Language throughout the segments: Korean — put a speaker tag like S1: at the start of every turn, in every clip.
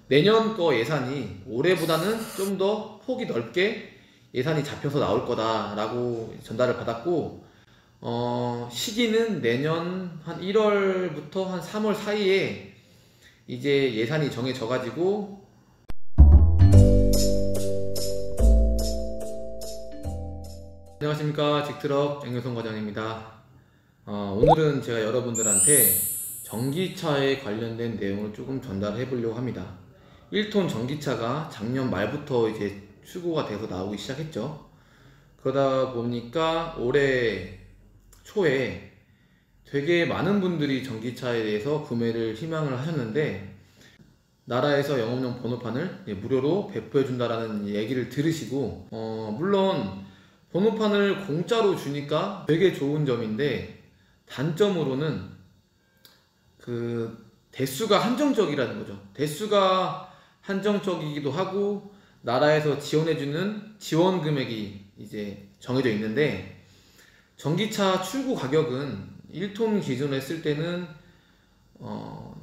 S1: 내년 거 예산이 올해보다는 좀 더 폭이 넓게 예산이 잡혀서 나올 거다라고 전달을 받았고, 시기는 내년 한 1월부터 한 3월 사이에 이제 예산이 정해져 가지고. 안녕하십니까, 직트럭 앵여성 과장입니다. 오늘은 제가 여러분들한테 전기차에 관련된 내용을 조금 전달해 보려고 합니다. 1톤 전기차가 작년 말부터 이제 출고가 돼서 나오기 시작했죠. 그러다 보니까 올해 초에 되게 많은 분들이 전기차에 대해서 구매를 희망을 하셨는데, 나라에서 영업용 번호판을 무료로 배포해 준다라는 얘기를 들으시고, 물론 번호판을 공짜로 주니까 되게 좋은 점인데, 단점으로는 그 대수가 한정적이라는 거죠. 대수가 한정적이기도 하고, 나라에서 지원해주는 지원 금액이 이제 정해져 있는데, 전기차 출고 가격은 1톤 기준으로 했을 때는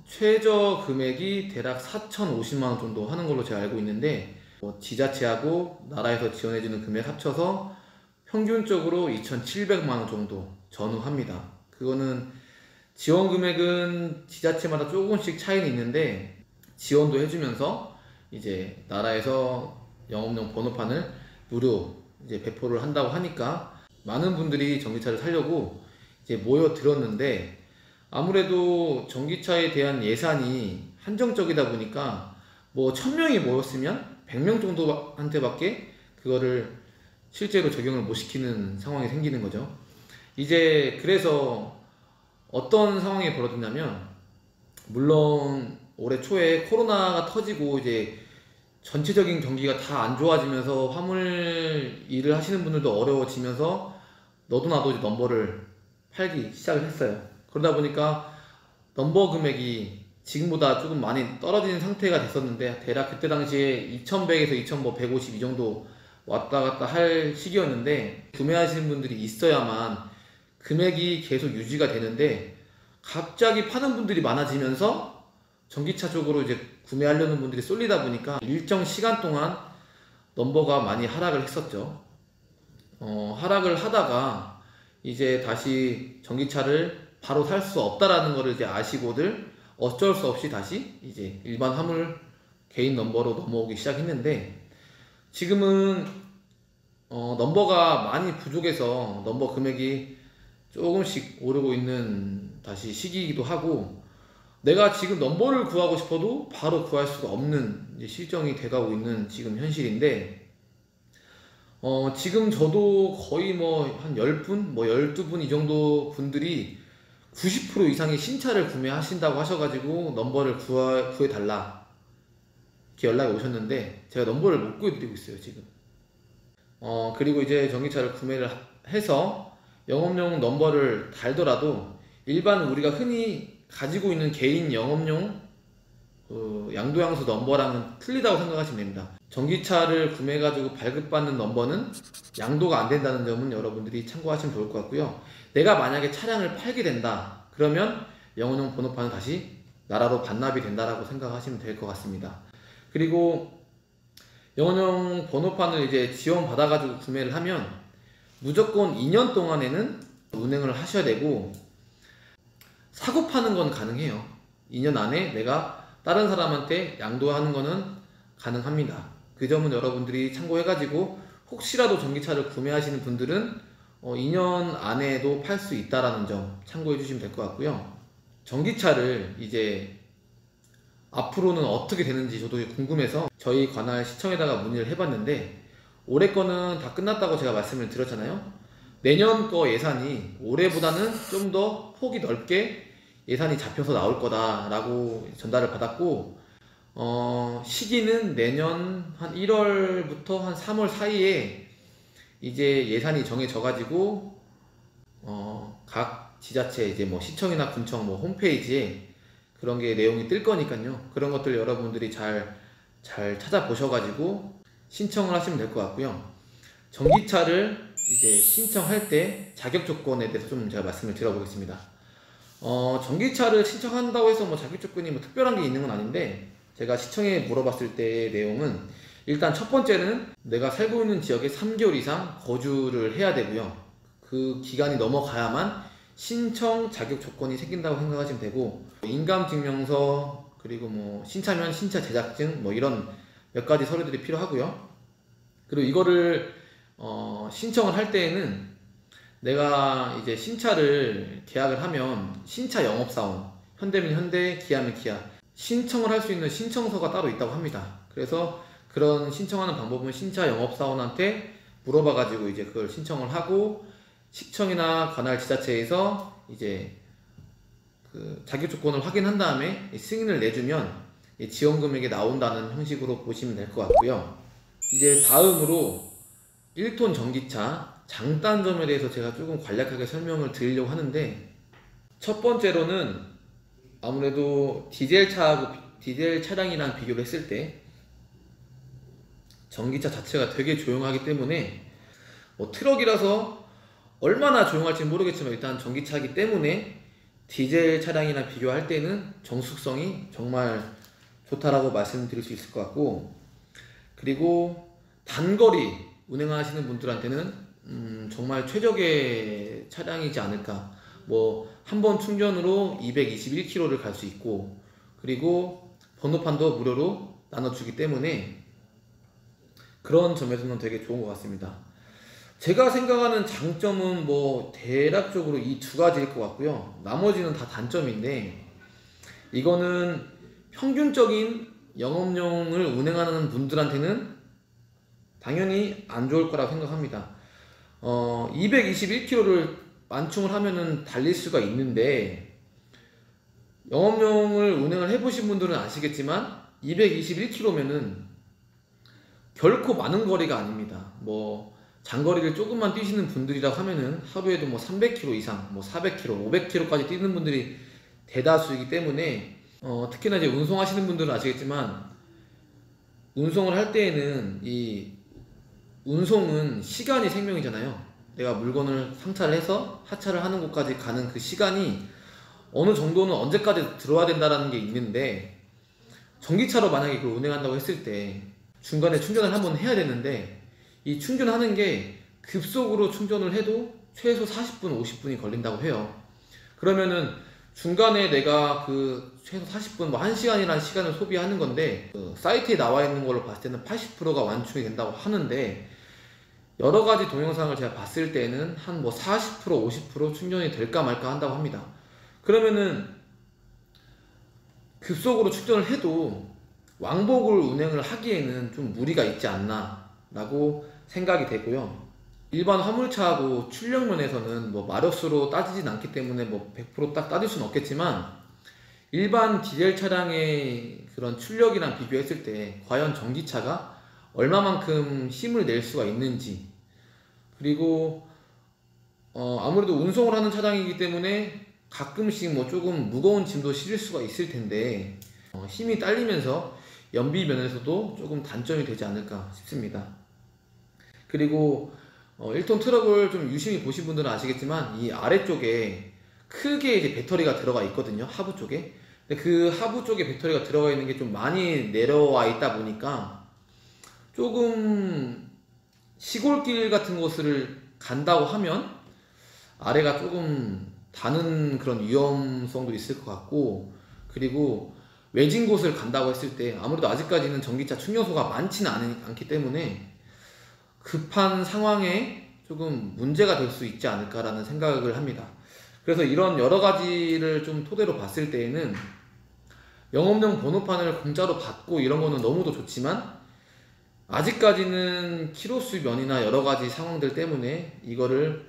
S1: 최저 금액이 대략 4,050만원 정도 하는 걸로 제가 알고 있는데, 지자체하고 나라에서 지원해주는 금액 합쳐서 평균적으로 2,700만원 정도 전후합니다. 그거는 지원 금액은 지자체마다 조금씩 차이는 있는데, 지원도 해주면서 이제 나라에서 영업용 번호판을 무료 이제 배포를 한다고 하니까 많은 분들이 전기차를 사려고 이제 모여들었는데, 아무래도 전기차에 대한 예산이 한정적이다 보니까 뭐 1000명이 모였으면 100명 정도한테밖에 그거를 실제로 적용을 못 시키는 상황이 생기는 거죠. 이제 그래서 어떤 상황이 벌어졌냐면, 물론 올해 초에 코로나가 터지고 이제 전체적인 경기가 다 안 좋아지면서 화물 일을 하시는 분들도 어려워지면서 너도 나도 이제 넘버를 팔기 시작을 했어요. 그러다 보니까 넘버 금액이 지금보다 조금 많이 떨어지는 상태가 됐었는데, 대략 그때 당시에 2100에서 2150 이 정도 왔다 갔다 할 시기였는데, 구매하시는 분들이 있어야만 금액이 계속 유지가 되는데, 갑자기 파는 분들이 많아지면서 전기차 쪽으로 이제 구매하려는 분들이 쏠리다 보니까 일정 시간 동안 넘버가 많이 하락을 했었죠. 하락을 하다가 이제 다시 전기차를 바로 살 수 없다라는 거를 이제 아시고들 어쩔 수 없이 다시 이제 일반 화물 개인 넘버로 넘어오기 시작했는데, 지금은 넘버가 많이 부족해서 넘버 금액이 조금씩 오르고 있는 다시 시기이기도 하고, 내가 지금 넘버를 구하고 싶어도 바로 구할 수가 없는 이제 실정이 돼가고 있는 지금 현실인데, 지금 저도 거의 뭐 한 10분, 뭐 12분 이 정도 분들이 90% 이상이 신차를 구매하신다고 하셔가지고 넘버를 구해달라 이렇게 연락이 오셨는데, 제가 넘버를 못 구해드리고 있어요 지금. 그리고 이제 전기차를 구매를 해서 영업용 넘버를 달더라도 일반 우리가 흔히 가지고 있는 개인 영업용 양도양수 넘버랑은 틀리다고 생각하시면 됩니다. 전기차를 구매해가지고 발급받는 넘버는 양도가 안 된다는 점은 여러분들이 참고하시면 좋을 것 같고요. 내가 만약에 차량을 팔게 된다 그러면 영업용 번호판은 다시 나라로 반납이 된다라고 생각하시면 될 것 같습니다. 그리고 영업용 번호판을 이제 지원받아가지고 구매를 하면 무조건 2년 동안에는 운행을 하셔야 되고, 사고 파는 건 가능해요. 2년 안에 내가 다른 사람한테 양도하는 거는 가능합니다. 그 점은 여러분들이 참고해가지고 혹시라도 전기차를 구매하시는 분들은 2년 안에도 팔 수 있다는 점 참고해 주시면 될 것 같고요. 전기차를 이제 앞으로는 어떻게 되는지 저도 궁금해서 저희 관할 시청에다가 문의를 해봤는데, 올해 거는 다 끝났다고 제가 말씀을 드렸잖아요. 내년 거 예산이 올해보다는 좀 더 폭이 넓게 예산이 잡혀서 나올 거다라고 전달을 받았고, 시기는 내년 한 1월부터 한 3월 사이에 이제 예산이 정해져 가지고 각 지자체 이제 뭐 시청이나 군청 뭐 홈페이지에 그런 게 내용이 뜰 거니까요. 그런 것들 여러분들이 잘 찾아보셔 가지고 신청을 하시면 될 것 같고요. 전기차를 이제 신청할 때 자격 조건에 대해서 좀 제가 말씀을 드려보겠습니다. 전기차를 신청한다고 해서 뭐 자격 조건이 뭐 특별한 게 있는 건 아닌데, 제가 시청에 물어봤을 때의 내용은 일단 첫 번째는 내가 살고 있는 지역에 3개월 이상 거주를 해야 되고요. 그 기간이 넘어가야만 신청 자격 조건이 생긴다고 생각하시면 되고, 인감증명서, 그리고 뭐 신차면 신차 제작증, 뭐 이런 몇 가지 서류들이 필요하고요. 그리고 이거를 신청을 할 때에는 내가 이제 신차를 계약을 하면 신차 영업사원, 현대면 현대, 기아면 기아, 신청을 할 수 있는 신청서가 따로 있다고 합니다. 그래서 그런 신청하는 방법은 신차 영업사원한테 물어봐가지고 이제 그걸 신청을 하고, 시청이나 관할 지자체에서 이제 그 자격 조건을 확인한 다음에 승인을 내주면 지원금액이 나온다는 형식으로 보시면 될 것 같고요. 이제 다음으로 1톤 전기차 장단점에 대해서 제가 조금 간략하게 설명을 드리려고 하는데, 첫 번째로는 아무래도 디젤 차량이랑 비교를 했을 때 전기차 자체가 되게 조용하기 때문에, 뭐 트럭이라서 얼마나 조용할지 모르겠지만 일단 전기차이기 때문에 디젤 차량이랑 비교할 때는 정숙성이 정말 좋다라고 말씀드릴 수 있을 것 같고, 그리고 단거리 운행하시는 분들한테는 정말 최적의 차량이지 않을까. 뭐 한 번 충전으로 221km를 갈 수 있고, 그리고 번호판도 무료로 나눠주기 때문에 그런 점에서는 되게 좋은 것 같습니다. 제가 생각하는 장점은 뭐 대략적으로 이 두 가지일 것 같고요. 나머지는 다 단점인데, 이거는 평균적인 영업용을 운행하는 분들한테는 당연히 안 좋을 거라고 생각합니다. 221km를 만충을 하면은 달릴 수가 있는데, 영업용을 운행을 해보신 분들은 아시겠지만 221km면은 결코 많은 거리가 아닙니다. 뭐 장거리를 조금만 뛰시는 분들이라고 하면은 하루에도 뭐 300km 이상, 뭐 400km, 500km까지 뛰는 분들이 대다수이기 때문에, 특히나 이제 운송하시는 분들은 아시겠지만 운송을 할 때에는 이 운송은 시간이 생명이잖아요. 내가 물건을 상차를 해서 하차를 하는 곳까지 가는 그 시간이 어느 정도는 언제까지 들어야 된다라는 게 있는데, 전기차로 만약에 그걸 운행한다고 했을 때 중간에 충전을 한번 해야 되는데, 이 충전하는 게 급속으로 충전을 해도 최소 40분, 50분이 걸린다고 해요. 그러면은 중간에 내가 그 최소 40분, 뭐 1시간이라는 시간을 소비하는 건데, 그 사이트에 나와 있는 걸로 봤을 때는 80%가 완충이 된다고 하는데, 여러 가지 동영상을 제가 봤을 때는 한 뭐 40%, 50% 충전이 될까 말까 한다고 합니다. 그러면은 급속으로 충전을 해도 왕복을 운행을 하기에는 좀 무리가 있지 않나 라고 생각이 되고요. 일반 화물차하고 출력 면에서는 뭐 마력수로 따지진 않기 때문에 뭐 100% 딱 따질 수는 없겠지만, 일반 디젤 차량의 그런 출력이랑 비교했을 때 과연 전기차가 얼마만큼 힘을 낼 수가 있는지, 그리고 아무래도 운송을 하는 차량이기 때문에 가끔씩 뭐 조금 무거운 짐도 실을 수가 있을 텐데, 힘이 딸리면서 연비 면에서도 조금 단점이 되지 않을까 싶습니다. 그리고 1톤 트럭을 좀 유심히 보신 분들은 아시겠지만 이 아래쪽에 크게 이제 배터리가 들어가 있거든요. 하부 쪽에. 근데 그 하부 쪽에 배터리가 들어가 있는 게 좀 많이 내려와 있다 보니까 조금 시골길 같은 곳을 간다고 하면 아래가 조금 닿는 그런 위험성도 있을 것 같고, 그리고 외진 곳을 간다고 했을 때 아무래도 아직까지는 전기차 충전소가 많지는 않기 때문에 급한 상황에 조금 문제가 될 수 있지 않을까라는 생각을 합니다. 그래서 이런 여러 가지를 좀 토대로 봤을 때에는 영업용 번호판을 공짜로 받고 이런 거는 너무도 좋지만, 아직까지는 키로수 면이나 여러 가지 상황들 때문에 이거를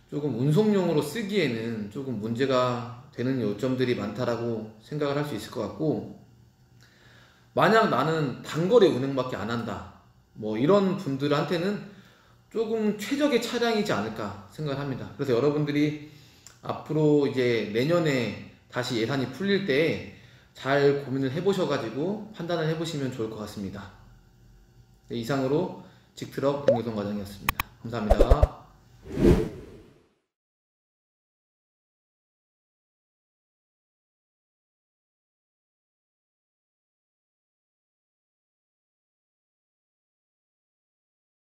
S1: 조금 운송용으로 쓰기에는 조금 문제가 되는 요점들이 많다라고 생각을 할 수 있을 것 같고, 만약 나는 단거리 운행밖에 안 한다, 뭐 이런 분들한테는 조금 최적의 차량이지 않을까 생각을 합니다. 그래서 여러분들이 앞으로 이제 내년에 다시 예산이 풀릴 때 잘 고민을 해보셔가지고 판단을 해보시면 좋을 것 같습니다. 네, 이상으로 직트럭 김유성 과장이었습니다. 감사합니다.